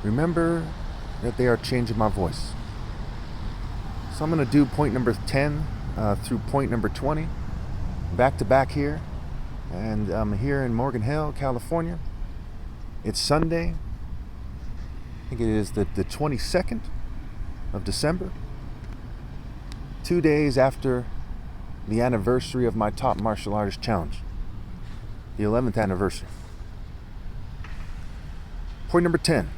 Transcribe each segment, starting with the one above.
remember that they are changing my voice. So I'm going to do point number 10 through point number 20, back to back here. And I'm here in Morgan Hill, California. It's Sunday. I think it is the 22nd of December. 2 days after the anniversary of my top martial artist challenge. The 11th anniversary. Point number 10.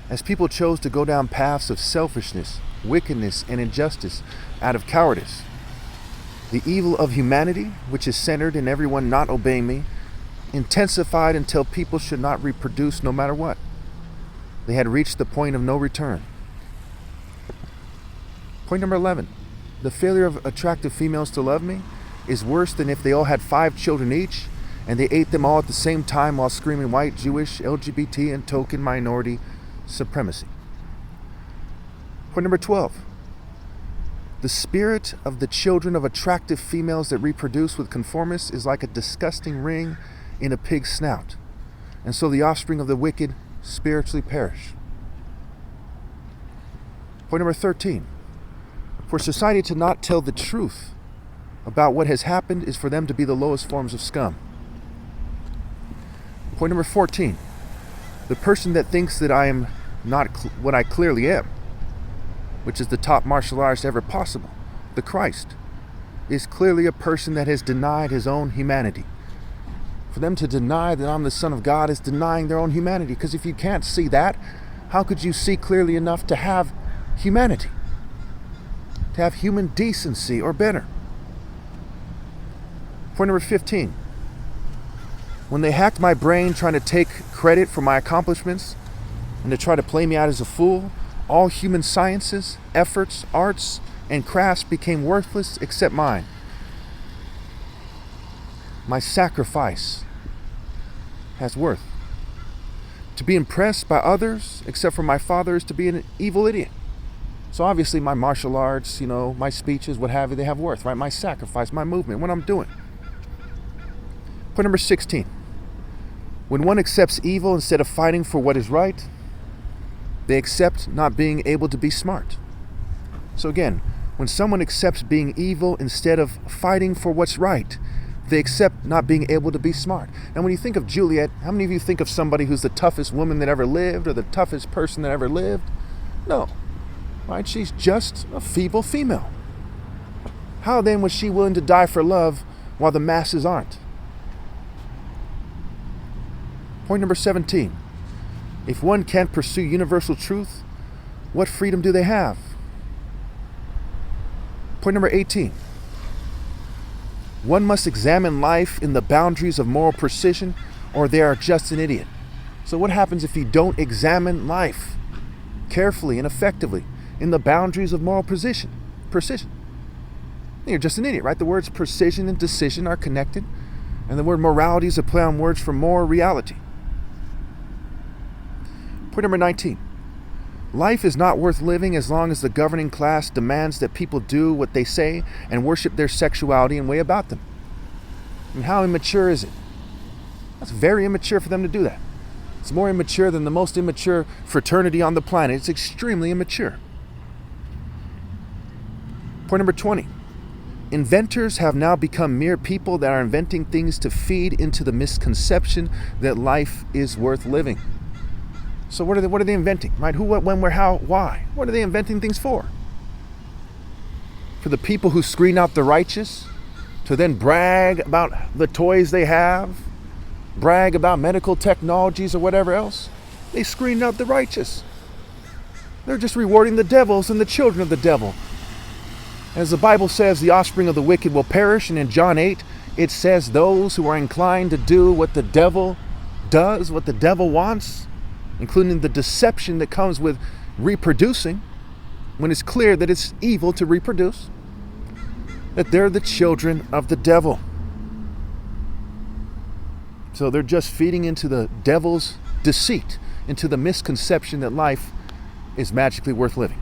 As people chose to go down paths of selfishness, wickedness, and injustice out of cowardice, the evil of humanity, which is centered in everyone not obeying me, intensified until people should not reproduce no matter what. They had reached the point of no return. Point number 11. The failure of attractive females to love me is worse than if they all had 5 children each and they ate them all at the same time while screaming white, Jewish, LGBT, and token minority supremacy. Point number 12. The spirit of the children of attractive females that reproduce with conformists is like a disgusting ring in a pig's snout, and so the offspring of the wicked spiritually perish. Point number 13. For society to not tell the truth about what has happened is for them to be the lowest forms of scum. Point number 14. The person that thinks that I am not what I clearly am, which is the top martial artist ever possible, the Christ, is clearly a person that has denied his own humanity. For them to deny that I'm the Son of God is denying their own humanity, because if you can't see that, how could you see clearly enough to have humanity? To have human decency or better? Point number 15. When they hacked my brain trying to take credit for my accomplishments and to try to play me out as a fool, all human sciences, efforts, arts, and crafts became worthless except mine. My sacrifice has worth. To be impressed by others, except for my father, is to be an evil idiot. So obviously my martial arts, my speeches, what have you, they have worth, right? My sacrifice, my movement, what I'm doing. Point number 16. When one accepts evil instead of fighting for what is right, they accept not being able to be smart. So again, when someone accepts being evil instead of fighting for what's right, they accept not being able to be smart. And when you think of Juliet, how many of you think of somebody who's the toughest woman that ever lived or the toughest person that ever lived? No. Right? She's just a feeble female. How then was she willing to die for love while the masses aren't? Point number 17. If one can't pursue universal truth, what freedom do they have? Point number 18. One must examine life in the boundaries of moral precision, or they are just an idiot. So what happens if you don't examine life carefully and effectively in the boundaries of moral precision? You're just an idiot, right? The words precision and decision are connected, and the word morality is a play on words for more reality. Point number 19. Life is not worth living as long as the governing class demands that people do what they say and worship their sexuality and way about them. And how immature is it? That's very immature for them to do that. It's more immature than the most immature fraternity on the planet. It's extremely immature. Point number 20. Inventors have now become mere people that are inventing things to feed into the misconception that life is worth living. So what are they inventing, right? Who, what, when, where, how, why? What are they inventing things for? For the people who screen out the righteous to then brag about the toys they have, brag about medical technologies or whatever else? They screen out the righteous. They're just rewarding the devils and the children of the devil. As the Bible says, the offspring of the wicked will perish, and in John 8, it says those who are inclined to do what the devil does, what the devil wants, including the deception that comes with reproducing, when it's clear that it's evil to reproduce, that they're the children of the devil. So they're just feeding into the devil's deceit, into the misconception that life is magically worth living.